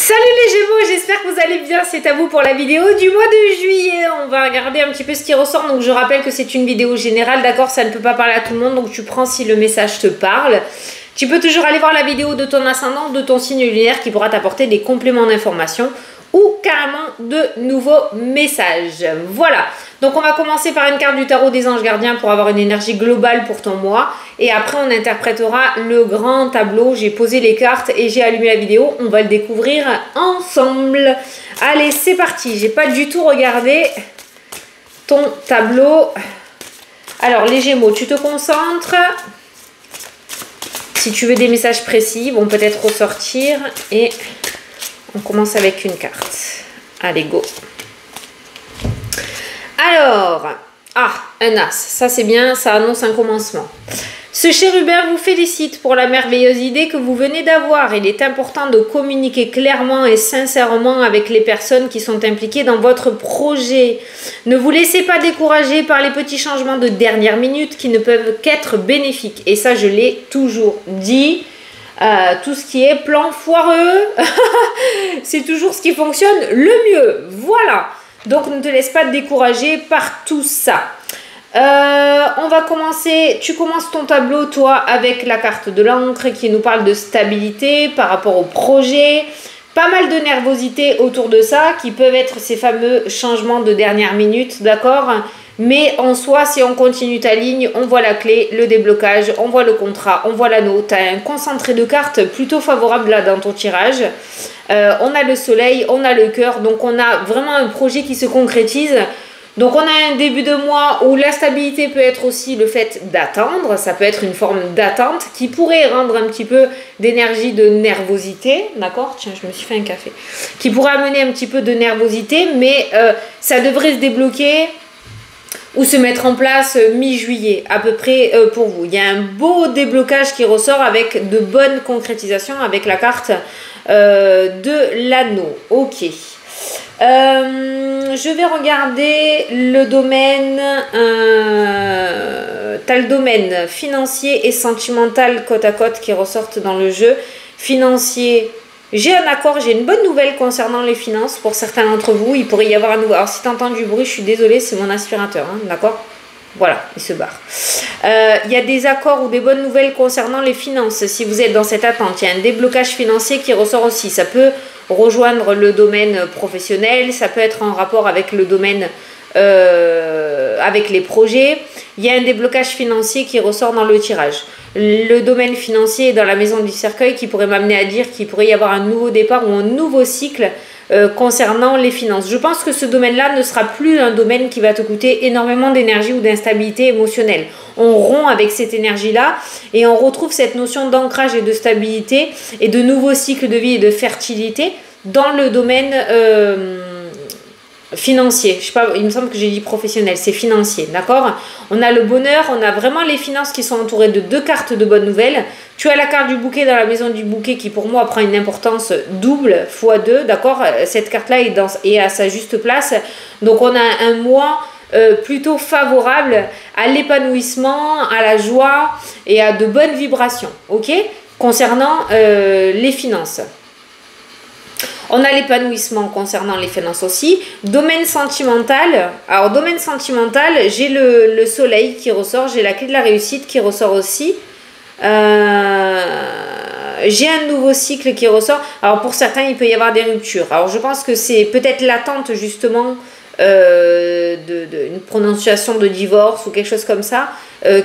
Salut les Gémeaux, j'espère que vous allez bien, c'est à vous pour la vidéo du mois de juillet. On va regarder un petit peu ce qui ressort, donc je rappelle que c'est une vidéo générale, d'accord, ça ne peut pas parler à tout le monde, donc tu prends si le message te parle. Tu peux toujours aller voir la vidéo de ton ascendant, de ton signe lunaire qui pourra t'apporter des compléments d'information ou carrément de nouveaux messages. Voilà, donc on va commencer par une carte du tarot des anges gardiens pour avoir une énergie globale pour ton mois. Et après on interprétera le grand tableau. J'ai posé les cartes et j'ai allumé la vidéo. On va le découvrir ensemble. Allez, c'est parti. J'ai pas du tout regardé ton tableau. Alors les Gémeaux, tu te concentres. Si tu veux des messages précis, ils vont peut-être ressortir. Et on commence avec une carte. Allez, go. Alors, un as. Ça, c'est bien. Ça annonce un commencement. Ce chérubin vous félicite pour la merveilleuse idée que vous venez d'avoir. Il est important de communiquer clairement et sincèrement avec les personnes qui sont impliquées dans votre projet. Ne vous laissez pas décourager par les petits changements de dernière minute qui ne peuvent qu'être bénéfiques. Et ça, je l'ai toujours dit. Tout ce qui est plan foireux, c'est toujours ce qui fonctionne le mieux. Voilà. Donc, ne te laisse pas décourager par tout ça. On va commencer. Tu commences ton tableau, toi, avec la carte de l'encre qui nous parle de stabilité par rapport au projet. Pas mal de nervosité autour de ça, qui peuvent être ces fameux changements de dernière minute, d'accord ? Mais en soi, si on continue ta ligne, on voit la clé, le déblocage, on voit le contrat, on voit l'anneau. Tu as un concentré de cartes plutôt favorable là dans ton tirage. On a le soleil, on a le cœur, donc on a vraiment un projet qui se concrétise. Donc on a un début de mois où la stabilité peut être aussi le fait d'attendre, ça peut être une forme d'attente qui pourrait rendre un petit peu d'énergie de nervosité, d'accord? Tiens, je me suis fait un café. Qui pourrait amener un petit peu de nervosité, mais ça devrait se débloquer ou se mettre en place mi-juillet à peu près pour vous. Il y a un beau déblocage qui ressort avec de bonnes concrétisations avec la carte de l'anneau. Ok. Je vais regarder le domaine. Tu as le domaine financier et sentimental côte à côte qui ressortent dans le jeu. Financier. J'ai un accord, j'ai une bonne nouvelle concernant les finances pour certains d'entre vous. Il pourrait y avoir un nouveau. Alors, si tu entends du bruit, je suis désolée, c'est mon aspirateur, hein, d'accord? Voilà, il se barre. Il y a des accords ou des bonnes nouvelles concernant les finances. Si vous êtes dans cette attente, il y a un déblocage financier qui ressort aussi. Ça peut rejoindre le domaine professionnel, ça peut être en rapport avec le domaine avec les projets. Il y a un déblocage financier qui ressort dans le tirage. Le domaine financier est dans la maison du cercueil qui pourrait m'amener à dire qu'il pourrait y avoir un nouveau départ ou un nouveau cycle concernant les finances. Je pense que ce domaine-là ne sera plus un domaine qui va te coûter énormément d'énergie ou d'instabilité émotionnelle. On rompt avec cette énergie-là et on retrouve cette notion d'ancrage et de stabilité et de nouveaux cycles de vie et de fertilité dans le domaine financier. Je sais pas, il me semble que j'ai dit professionnel, c'est financier, d'accord? On a le bonheur, on a vraiment les finances qui sont entourées de deux cartes de bonnes nouvelles. Tu as la carte du bouquet dans la maison du bouquet qui pour moi prend une importance double fois 2, d'accord? Cette carte-là est à sa juste place. Donc on a un mois plutôt favorable à l'épanouissement, à la joie et à de bonnes vibrations, ok? Concernant les finances. On a l'épanouissement concernant les finances aussi. Domaine sentimental. Alors, domaine sentimental, j'ai le soleil qui ressort. J'ai la clé de la réussite qui ressort aussi. J'ai un nouveau cycle qui ressort. Alors, pour certains, il peut y avoir des ruptures. Alors, je pense que c'est peut-être l'attente, justement, d'une prononciation de divorce ou quelque chose comme ça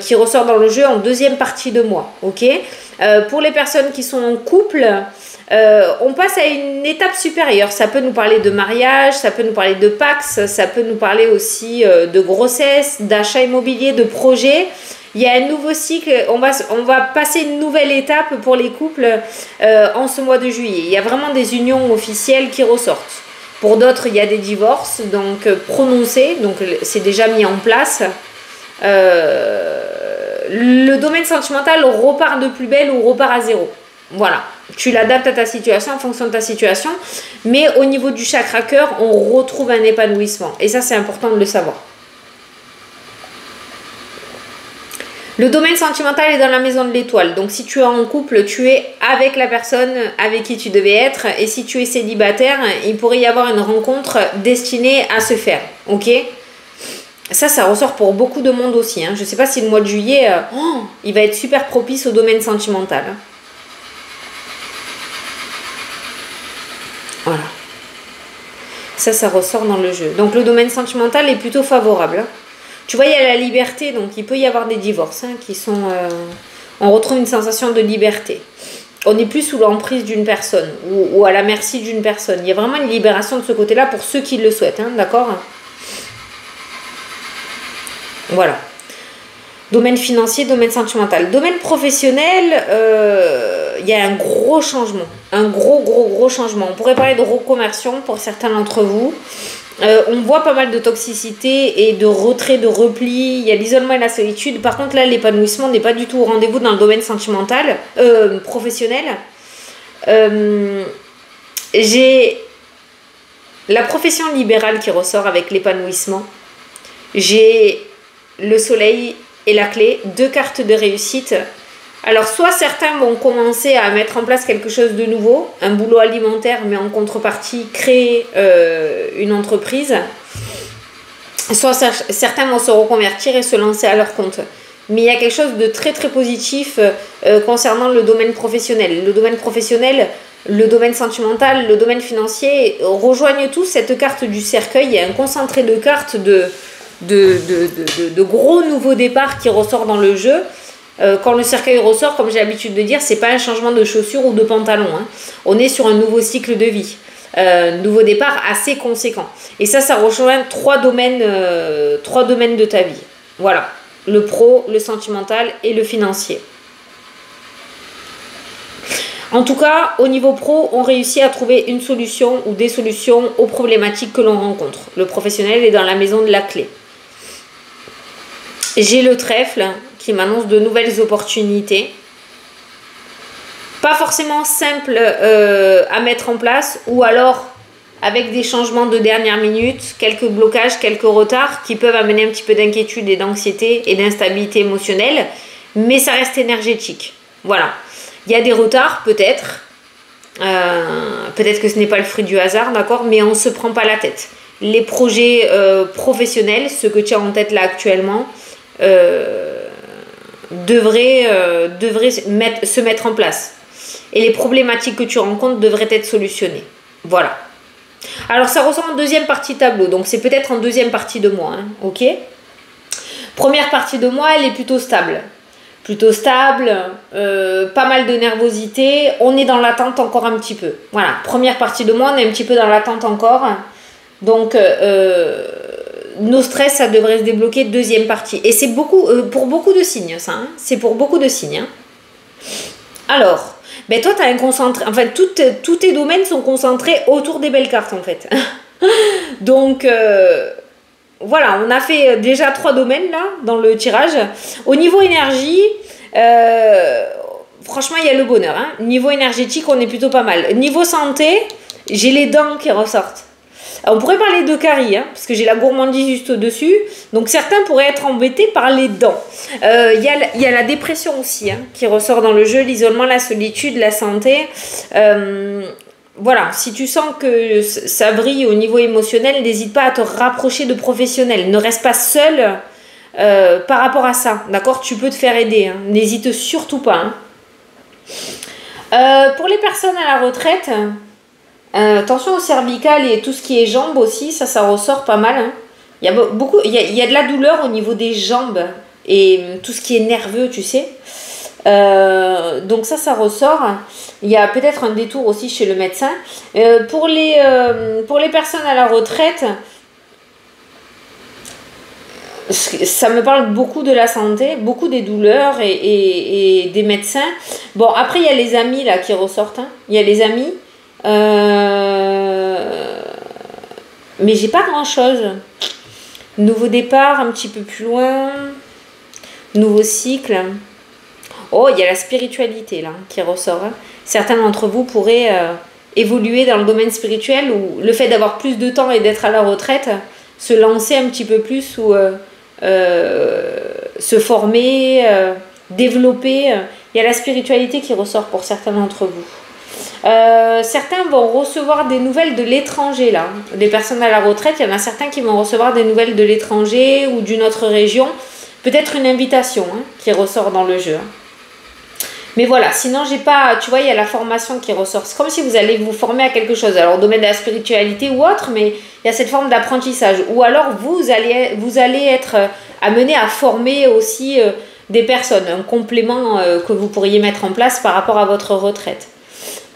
qui ressort dans le jeu en deuxième partie de mois. Ok. Pour les personnes qui sont en couple... on passe à une étape supérieure. Ça peut nous parler de mariage, ça peut nous parler de Pax, ça peut nous parler aussi de grossesse, d'achat immobilier, de projet. Il y a un nouveau cycle, on va passer une nouvelle étape pour les couples en ce mois de juillet. Il y a vraiment des unions officielles qui ressortent. Pour d'autres, il y a des divorces, donc prononcés, donc c'est déjà mis en place. Le domaine sentimental repart de plus belle ou repart à zéro. Voilà, tu l'adaptes à ta situation en fonction de ta situation, mais au niveau du chakra cœur, on retrouve un épanouissement. Et ça, c'est important de le savoir. Le domaine sentimental est dans la maison de l'étoile. Donc si tu es en couple, tu es avec la personne avec qui tu devais être. Et si tu es célibataire, il pourrait y avoir une rencontre destinée à se faire. Ok? Ça ressort pour beaucoup de monde aussi. Hein. Je ne sais pas si le mois de juillet, il va être super propice au domaine sentimental. Voilà. Ça ressort dans le jeu. Donc le domaine sentimental est plutôt favorable. Hein. Tu vois, il y a la liberté, donc il peut y avoir des divorces qui sont... on retrouve une sensation de liberté. On n'est plus sous l'emprise d'une personne ou à la merci d'une personne. Il y a vraiment une libération de ce côté-là pour ceux qui le souhaitent, hein, d'accord? Voilà. Domaine financier, domaine sentimental. Domaine professionnel, il y a un gros changement. Un gros changement. On pourrait parler de reconversion pour certains d'entre vous. On voit pas mal de toxicité et de retrait, de repli. Il y a l'isolement et la solitude. Par contre, là, l'épanouissement n'est pas du tout au rendez-vous dans le domaine sentimental, professionnel. J'ai la profession libérale qui ressort avec l'épanouissement. J'ai le soleil et la clé, 2 cartes de réussite. Alors, soit certains vont commencer à mettre en place quelque chose de nouveau, un boulot alimentaire, mais en contrepartie, créer une entreprise. Soit certains vont se reconvertir et se lancer à leur compte. Mais il y a quelque chose de très positif concernant le domaine professionnel. Le domaine professionnel, le domaine sentimental, le domaine financier rejoignent tous cette carte du cercueil. Il y a un concentré de cartes de gros nouveaux départs qui ressort dans le jeu. Quand le cercueil ressort, comme j'ai l'habitude de dire, c'est pas un changement de chaussures ou de pantalon. Hein. On est sur un nouveau cycle de vie. Nouveau départ assez conséquent. Et ça rejoint 3 domaines de ta vie. Voilà. Le pro, le sentimental et le financier. En tout cas, au niveau pro, on réussit à trouver une solution ou des solutions aux problématiques que l'on rencontre. Le professionnel est dans la maison de la clé. J'ai le trèfle qui m'annonce de nouvelles opportunités. Pas forcément simple à mettre en place ou alors avec des changements de dernière minute, quelques blocages, quelques retards qui peuvent amener un petit peu d'inquiétude et d'anxiété et d'instabilité émotionnelle, mais ça reste énergétique. Voilà. Il y a des retards peut-être, peut-être que ce n'est pas le fruit du hasard, d'accord, mais on ne se prend pas la tête. Les projets professionnels, ceux que tu as en tête là actuellement, devraient se mettre en place. Et les problématiques que tu rencontres devraient être solutionnées. Voilà. Alors ça ressort en deuxième partie tableau, donc c'est peut-être en deuxième partie de mois, hein, ok? Première partie de mois, elle est plutôt stable. Pas mal de nervosité, on est dans l'attente encore un petit peu. Voilà, première partie de mois, on est un petit peu dans l'attente encore. Donc, nos stress, ça devrait se débloquer deuxième partie. Et c'est beaucoup, pour beaucoup de signes, ça. Hein, c'est pour beaucoup de signes. Hein. Alors, ben toi, tu as un concentré. Enfin, tous tes domaines sont concentrés autour des belles cartes, en fait. Donc, voilà, on a fait déjà 3 domaines, là, dans le tirage. Au niveau énergie, franchement, il y a le bonheur. Hein. Niveau énergétique, on est plutôt pas mal. Niveau santé, j'ai les dents qui ressortent. Alors, on pourrait parler de caries, hein, parce que j'ai la gourmandise juste au-dessus. Donc, certains pourraient être embêtés par les dents. Il y a la dépression aussi, hein, qui ressort dans le jeu, l'isolement, la solitude, la santé. Voilà, si tu sens que ça brille au niveau émotionnel, n'hésite pas à te rapprocher de professionnels. Ne reste pas seul par rapport à ça, d'accord? Tu peux te faire aider, hein. N'hésite surtout pas. Hein. Pour les personnes à la retraite... attention au cervical et tout ce qui est jambes aussi, ça ressort pas mal. Hein. Il y a de la douleur au niveau des jambes et tout ce qui est nerveux, tu sais. Donc ça ressort. Il y a peut-être un détour aussi chez le médecin. Pour les personnes à la retraite, ça me parle beaucoup de la santé, beaucoup des douleurs et des médecins. Bon, après, il y a les amis là qui ressortent. Hein. Il y a les amis. Mais j'ai pas grand chose. Nouveau départ un petit peu plus loin, nouveau cycle. Oh, il y a la spiritualité là qui ressort. Hein. Certains d'entre vous pourraient évoluer dans le domaine spirituel ou le fait d'avoir plus de temps et d'être à la retraite, se lancer un petit peu plus ou se former, développer. Il y a la spiritualité qui ressort pour certains d'entre vous. Certains vont recevoir des nouvelles de l'étranger là. Les personnes à la retraite, il y en a certains qui vont recevoir des nouvelles de l'étranger ou d'une autre région. Peut-être une invitation qui ressort dans le jeu. Mais voilà, sinon j'ai pas, tu vois, il y a la formation qui ressort. C'est comme si vous allez vous former à quelque chose. Alors au domaine de la spiritualité ou autre, mais il y a cette forme d'apprentissage. Ou alors vous allez être amené à former aussi des personnes, un complément que vous pourriez mettre en place par rapport à votre retraite.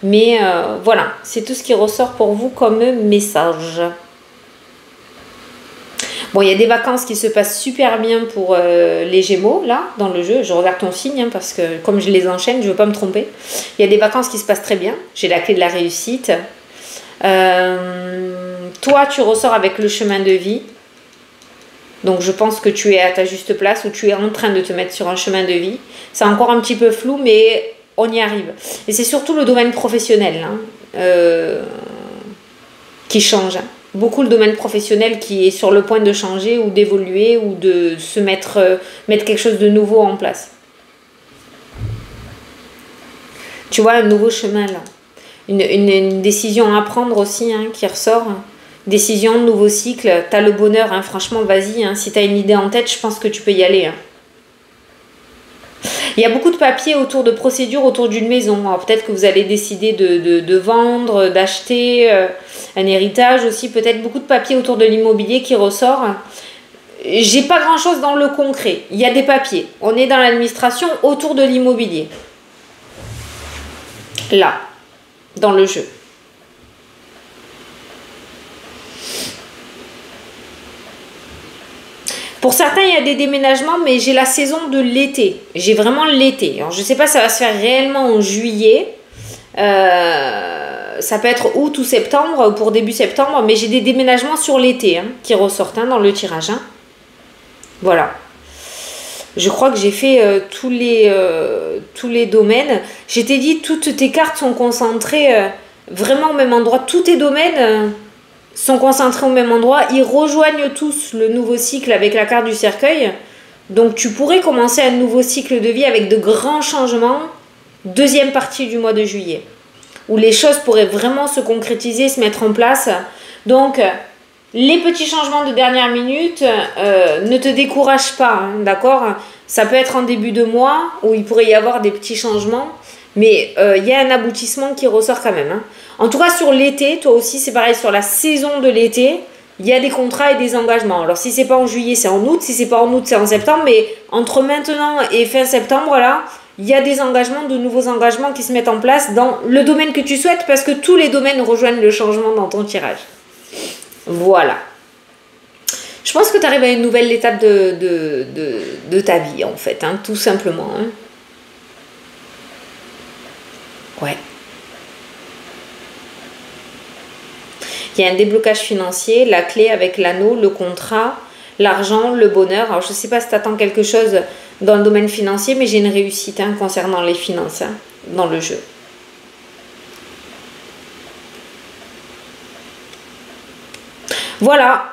Mais voilà, c'est tout ce qui ressort pour vous comme message. Bon, il y a des vacances qui se passent super bien pour les Gémeaux, là, dans le jeu. Je regarde ton signe, parce que comme je les enchaîne, je ne veux pas me tromper. Il y a des vacances qui se passent très bien. J'ai la clé de la réussite. Toi, tu ressors avec le chemin de vie. Donc, je pense que tu es à ta juste place ou tu es en train de te mettre sur un chemin de vie. C'est encore un petit peu flou, mais on y arrive. Et c'est surtout le domaine professionnel qui change. Beaucoup le domaine professionnel qui est sur le point de changer ou d'évoluer ou de se mettre quelque chose de nouveau en place. Tu vois, un nouveau chemin là. Une décision à prendre aussi qui ressort. Décision, nouveau cycle. Tu as le bonheur, franchement, vas-y. Si tu as une idée en tête, je pense que tu peux y aller. Il y a beaucoup de papiers autour de procédures autour d'une maison. Alors peut-être que vous allez décider de vendre, d'acheter un héritage aussi. Peut-être beaucoup de papiers autour de l'immobilier qui ressort. J'ai pas grand-chose dans le concret. Il y a des papiers. On est dans l'administration autour de l'immobilier. Là, dans le jeu. Pour certains, il y a des déménagements, mais j'ai la saison de l'été. J'ai vraiment l'été. Alors, je ne sais pas si ça va se faire réellement en juillet. Ça peut être août ou septembre, pour début septembre, mais j'ai des déménagements sur l'été qui ressortent dans le tirage. Voilà. Je crois que j'ai fait tous les domaines. Je t'ai dit, toutes tes cartes sont concentrées vraiment au même endroit. Tous tes domaines... sont concentrés au même endroit, ils rejoignent tous le nouveau cycle avec la carte du cercueil. Donc tu pourrais commencer un nouveau cycle de vie avec de grands changements, deuxième partie du mois de juillet, où les choses pourraient vraiment se concrétiser, se mettre en place. Donc les petits changements de dernière minute, ne te décourage pas, d'accord? Ça peut être en début de mois, où il pourrait y avoir des petits changements, mais il y a un aboutissement qui ressort quand même. En tout cas, sur l'été, toi aussi, c'est pareil, sur la saison de l'été, il y a des contrats et des engagements. Alors, si c'est pas en juillet, c'est en août. Si c'est pas en août, c'est en septembre. Mais entre maintenant et fin septembre, là, il y a des engagements, de nouveaux engagements qui se mettent en place dans le domaine que tu souhaites, parce que tous les domaines rejoignent le changement dans ton tirage. Voilà. Je pense que tu arrives à une nouvelle étape de ta vie, en fait, tout simplement. Ouais. Il y a un déblocage financier, la clé avec l'anneau, le contrat, l'argent, le bonheur. Alors, je ne sais pas si tu attends quelque chose dans le domaine financier, mais j'ai une réussite concernant les finances dans le jeu. Voilà.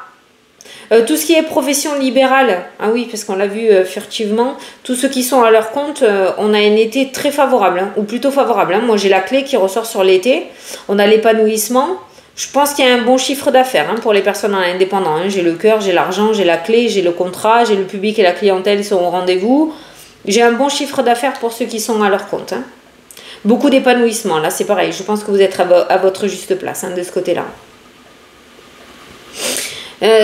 Tout ce qui est profession libérale, ah oui, parce qu'on l'a vu furtivement, tous ceux qui sont à leur compte, on a un été très favorable, ou plutôt favorable. Moi, j'ai la clé qui ressort sur l'été. On a l'épanouissement. Je pense qu'il y a un bon chiffre d'affaires pour les personnes indépendantes. J'ai le cœur, j'ai l'argent, j'ai la clé, j'ai le contrat, j'ai le public et la clientèle qui sont au rendez-vous. J'ai un bon chiffre d'affaires pour ceux qui sont à leur compte. Beaucoup d'épanouissement. Là, c'est pareil. Je pense que vous êtes à votre juste place de ce côté-là.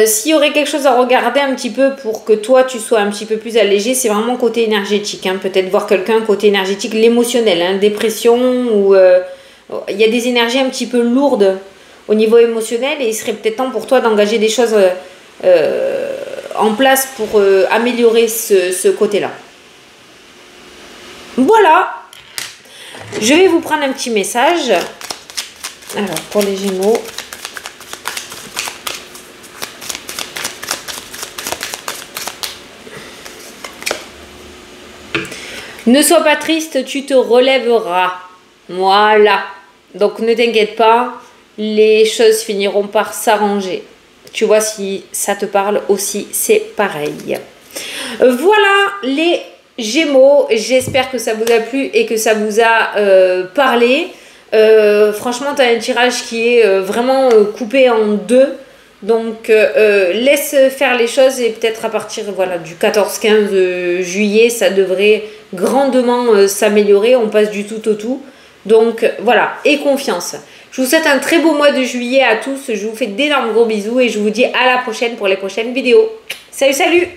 S'il y aurait quelque chose à regarder un petit peu pour que toi, tu sois un petit peu plus allégé, c'est vraiment côté énergétique. Peut-être voir quelqu'un côté énergétique, l'émotionnel, dépression, ou il y a des énergies un petit peu lourdes au niveau émotionnel, et il serait peut-être temps pour toi d'engager des choses en place pour améliorer ce côté-là. Voilà. Je vais vous prendre un petit message. Alors, pour les Gémeaux. Ne sois pas triste, tu te relèveras. Voilà. Donc, ne t'inquiète pas. Les choses finiront par s'arranger. Tu vois, si ça te parle aussi, c'est pareil. Voilà les Gémeaux, j'espère que ça vous a plu et que ça vous a parlé. Franchement, tu as un tirage qui est vraiment coupé en deux. Donc, laisse faire les choses et peut-être à partir voilà, du 14-15 juillet, ça devrait grandement s'améliorer. On passe du tout au tout. Donc, voilà, et confiance. Je vous souhaite un très beau mois de juillet à tous. Je vous fais d'énormes gros bisous et je vous dis à la prochaine pour les prochaines vidéos. Salut, salut!